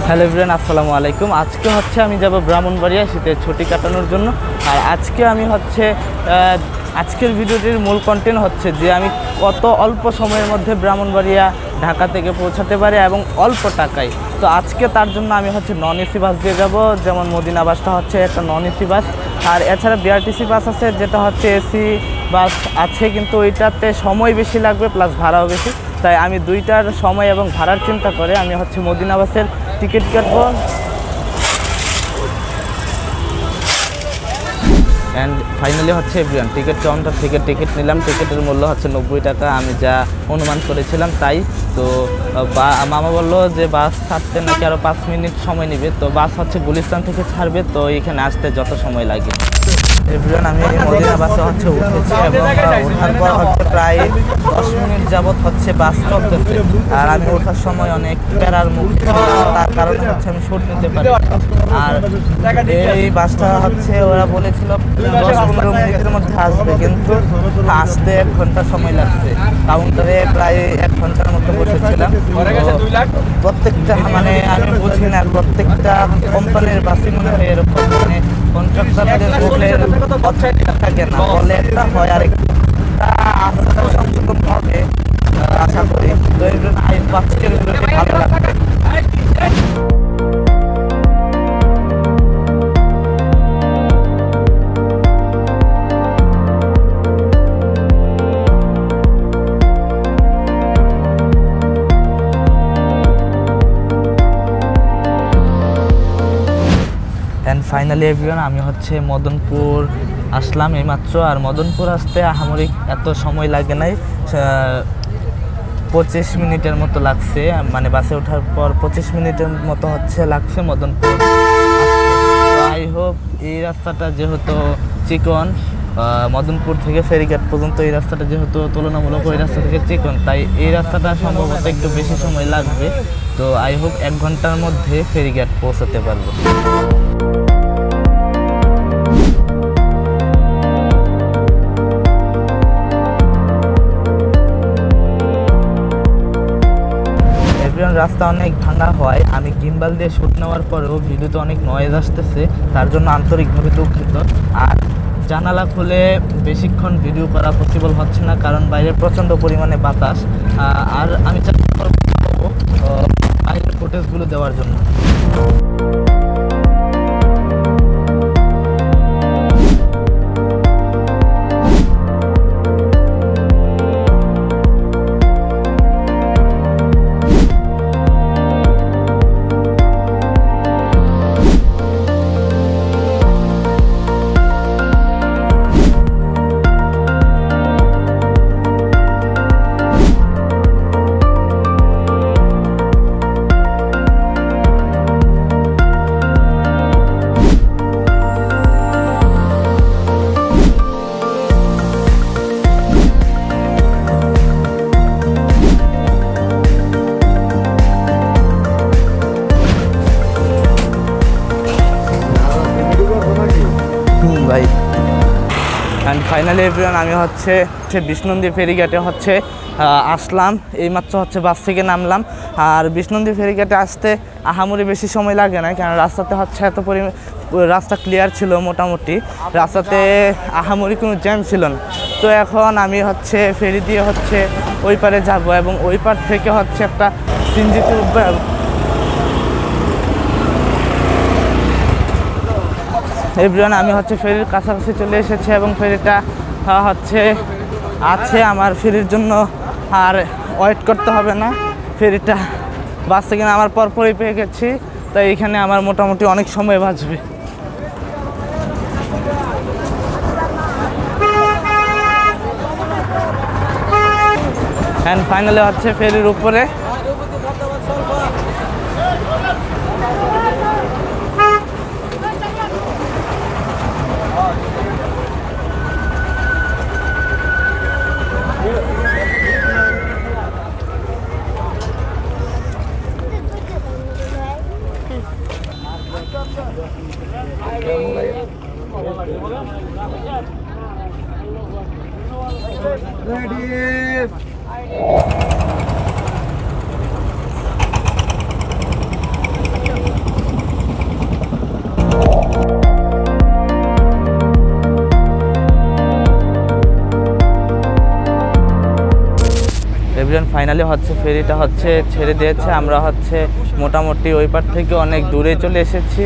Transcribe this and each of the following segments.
Hello everyone, আসসালামু আলাইকুম। আজকে হচ্ছে আমি যাব ব্রাহ্মণবাড়িয়া শীতের ছুটি কাটানোর জন্য। আর আজকে আমি হচ্ছে আজকের ভিডিওটির মূল কন্টেন্ট হচ্ছে যে আমি কত অল্প সময়ের মধ্যে ব্রাহ্মণবাড়িয়া ঢাকা থেকে পৌঁছাতে পারি এবং অল্প টাকায়। তো আজকে তার জন্য আমি হচ্ছে নন এসি বাস দিয়ে যাব, যেমন মদিনা বাসটা হচ্ছে একটা নন এসি বাস। আর এছাড়া বিআরটিসি বাস আছে যেটা হচ্ছে এসি বাস আছে, কিন্তু ওইটাতে সময় বেশি লাগবে প্লাস ভাড়াও বেশি। তাই আমি দুইটার সময় এবং ভাড়ার চিন্তা করে আমি হচ্ছে মদিনা বাসের টিকিট কাটবো। অ্যান্ড ফাইনালি হচ্ছে এভরিওয়ান টিকিট কাউন্টার থেকে টিকিট নিলাম। টিকিটের মূল্য হচ্ছে 90 টাকা, আমি যা অনুমান করেছিলাম তাই। তো মামা বললো যে বাস ছাড়তে নাকি আরও 5 মিনিট সময় নেবে। তো বাস হচ্ছে গুলিস্তান থেকে ছাড়বে, তো এখানে আসতে যত সময় লাগে। এভরিওয়ান আমি মদিনা বাসে হচ্ছে উঠেছি এবং ওঠার পর হচ্ছে প্রায় 10 মিনিট যাবৎ হচ্ছে বাস চলতেছে। আর আমি ওঠার সময় অনেক প্যারার মুখ, তার কারণে হচ্ছে আমি শুট নিতে পারি। আর এই বাসটা হচ্ছে ওরা বলেছিল 10-15 মিনিটের মধ্যে আসবে, কিন্তু আসতে 1 ঘন্টা সময় লাগছে। কাউন্টারে প্রায় 1 ঘন্টার মতো বসেছিলাম। প্রত্যেকটা মানে আমি বুঝি না, প্রত্যেকটা কোম্পানির বাসই মনে হয় এরকম, মানে কন্ট্রাক্টরদের মুখের কথা থাকে না, বলে একটা হয় আরেকটা। আস্তে আস্তে সংশোধন হবে আশা করি। তো এই জন্য আজকের ভিডিওটি ভালো লাগবে। অ্যান্ড ফাইনালি এভরিওয়ান আমি হচ্ছে মদনপুর আসলাম এইমাত্র। আর মদনপুর আসতে আহামরি এত সময় লাগে নাই, 25 মিনিটের মতো লাগছে। মানে বাসে ওঠার পর 25 মিনিটের মতো হচ্ছে লাগছে মদনপুর আসতে। আই হোপ এই রাস্তাটা যেহেতু চিকন, মদনপুর থেকে ফেরিঘাট পর্যন্ত এই রাস্তাটা যেহেতু তুলনামূলক ওই রাস্তা থেকে চিকন, তাই এই রাস্তাটা সম্ভবত একটু বেশি সময় লাগবে। তো আই হোপ 1 ঘন্টার মধ্যে ফেরিঘাট পৌঁছাতে পারবো। রাস্তা অনেক ভাঙা হয়, আমি গিম্বাল দিয়ে শুট নেওয়ার পরেও ভিডিওতে অনেক নয়েজ আসতেছে, তার জন্য আন্তরিকভাবে দুঃখিত। আর জানালা খুলে বেশিক্ষণ ভিডিও করা পসিবল হচ্ছে না, কারণ বাইরে প্রচণ্ড পরিমাণে বাতাস। আর আমি চেষ্টা করব বাইরের ফুটেজগুলো দেওয়ার জন্য। ভাই অ্যান্ড ফাইনালি এভরিওয়ান আমি হচ্ছে বিষ্ণুনদী ফেরিঘাটে হচ্ছে আসলাম। এইমাত্র হচ্ছে বাস থেকে নামলাম। আর বিষ্ণুনদী ফেরিঘাটে আসতে আহামরি বেশি সময় লাগে না, কারণ রাস্তাতে হচ্ছে রাস্তা ক্লিয়ার ছিল মোটামুটি, রাস্তাতে আহামরি কোনো জ্যাম ছিল না। তো এখন আমি হচ্ছে ফেরি দিয়ে হচ্ছে ওই পারে যাব এবং ওই পার থেকে হচ্ছে একটা সিনজিতে উঠবে। এভরিওয়ান আমি হচ্ছে ফেরির কাছাকাছি চলে এসেছি এবং ফেরিটা হচ্ছে আছে, আমার ফেরির জন্য আর ওয়েট করতে হবে না। ফেরিটা বাস থেকে আমার পরপরই পেয়ে গেছি, তাই এখানে আমার মোটামুটি অনেক সময় বাঁচবে। অ্যান্ড ফাইনালি হচ্ছে ফেরির উপরে এভরিওয়ান ফাইনালি হচ্ছে ফেরিটা হচ্ছে ছেড়ে দিয়েছে। আমরা হচ্ছে মোটামুটি ওই পার থেকে অনেক দূরে চলে এসেছি,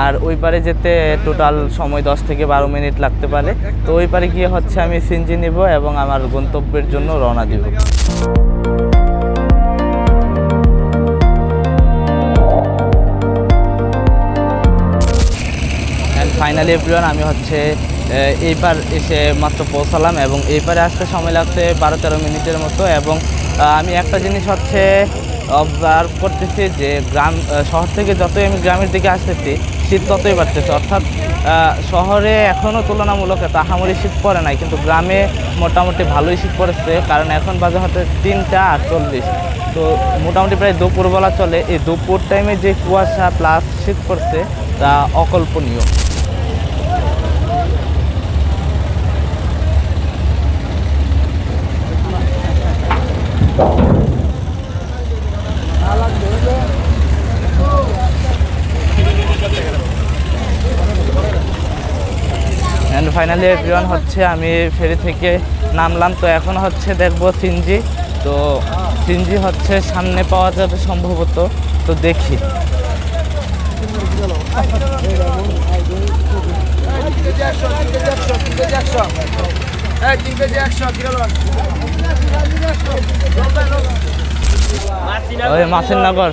আর ওই পারে যেতে টোটাল সময় 10 থেকে 12 মিনিট লাগতে পারে। তো ওই পারে গিয়ে হচ্ছে আমি সিএনজি নিব এবং আমার গন্তব্যের জন্য রওনা দিব। ফাইনালি এভরিওয়ান আমি হচ্ছে এই পার এসে মাত্র পৌঁছালাম এবং এই পারে আসতে সময় লাগছে 12-13 মিনিটের মতো। এবং আমি একটা জিনিস হচ্ছে অবজার্ভ করতেছি যে শহর থেকে যতই আমি গ্রামের দিকে আসতেছি শীত ততই বাড়তেছে, অর্থাৎ শহরে এখনও তুলনামূলক আহামরি শীত পড়ে নাই, কিন্তু গ্রামে মোটামুটি ভালোই শীত পড়েছে। কারণ এখন বাজে হচ্ছে 3:40, তো মোটামুটি প্রায় দুপুরবেলা চলে। এই দুপুর টাইমে যে কুয়াশা প্লাস শীত পড়ছে তা অকল্পনীয়। অ্যান্ড ফাইনালি এভরিওয়ান হচ্ছে আমি ফেরি থেকে নামলাম। তো এখন হচ্ছে দেখবো সিএনজি। তো সিএনজি হচ্ছে সামনে পাওয়া যাবে সম্ভবত, তো দেখি। ওই মাসিনগর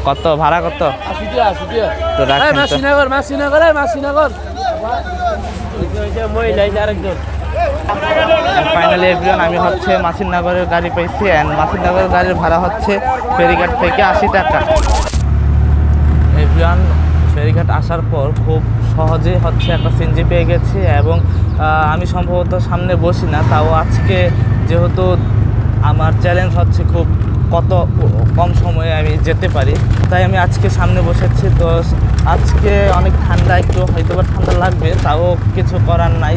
কত ভাড়া কত? তো ফাইনালি এভরিওয়ান আমি হচ্ছে মাসিনগরের গাড়ি পাইছি। অ্যান্ড মাসিনগরের গাড়ির ভাড়া হচ্ছে ফেরিঘাট থেকে 80 টাকা। এভরিওয়ান ফেরিঘাট আসার পর খুব সহজেই হচ্ছে একটা সিএনজি পেয়ে গেছি এবং আমি সম্ভবত সামনে বসি না, তাও আজকে যেহেতু আমার চ্যালেঞ্জ হচ্ছে খুব কত কম সময়ে আমি যেতে পারি, তাই আমি আজকে সামনে বসেছি। তো আজকে অনেক ঠান্ডা, একটু হয়তো বা ঠান্ডা লাগবে, তাও কিছু করার নাই।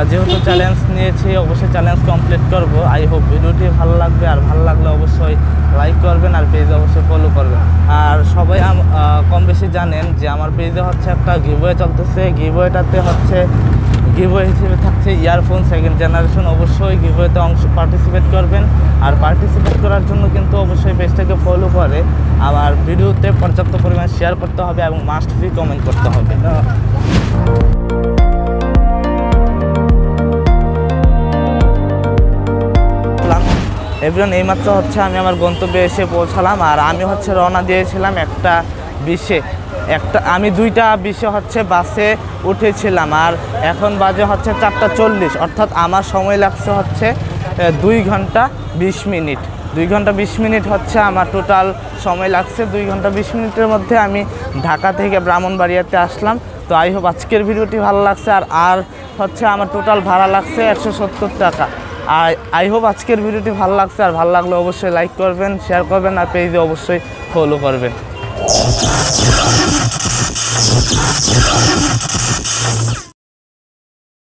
যেহেতু চ্যালেঞ্জ নিয়েছি অবশ্যই চ্যালেঞ্জ কমপ্লিট করব। আই হোপ ভিডিওটি ভালো লাগবে, আর ভালো লাগলে অবশ্যই লাইক করবেন আর পেজে অবশ্যই ফলো করবেন। আর সবাই কম বেশি জানেন যে আমার পেজে হচ্ছে একটা গিভওয়ে চলতেছে। গিভওয়েটাতে হচ্ছে গিভওয়ে হিসেবে থাকছে ইয়ারফোন 2nd জেনারেশন। অবশ্যই গিভওয়েতে পার্টিসিপেট করবেন, আর পার্টিসিপেট করার জন্য কিন্তু অবশ্যই পেজটাকে ফলো করে আমার ভিডিওতে পর্যাপ্ত পরিমাণ শেয়ার করতে হবে এবং মাস্ট বি কমেন্ট করতে হবে। এভরিওয়ান এইমাত্র হচ্ছে আমি আমার গন্তব্যে এসে পৌঁছালাম, আর আমি হচ্ছে রওনা দিয়েছিলাম 1:20-এ। আমি 2:20-এ হচ্ছে বাসে উঠেছিলাম, আর এখন বাজে হচ্ছে 4:40, অর্থাৎ আমার সময় লাগছে হচ্ছে 2 ঘন্টা 20 মিনিট। 2 ঘন্টা 20 মিনিট হচ্ছে আমার টোটাল সময় লাগছে। 2 ঘন্টা 20 মিনিটের মধ্যে আমি ঢাকা থেকে ব্রাহ্মণবাড়িয়াতে আসলাম। তো আই হোপ আজকের ভিডিওটি ভালো লাগছে। আর হচ্ছে আমার টোটাল ভাড়া লাগছে 170 টাকা। আর আই হোপ আজকের ভিডিওটি ভালো লাগছে, আর ভালো লাগলে অবশ্যই লাইক করবেন, শেয়ার করবেন, আর পেজে অবশ্যই ফলো করবেন।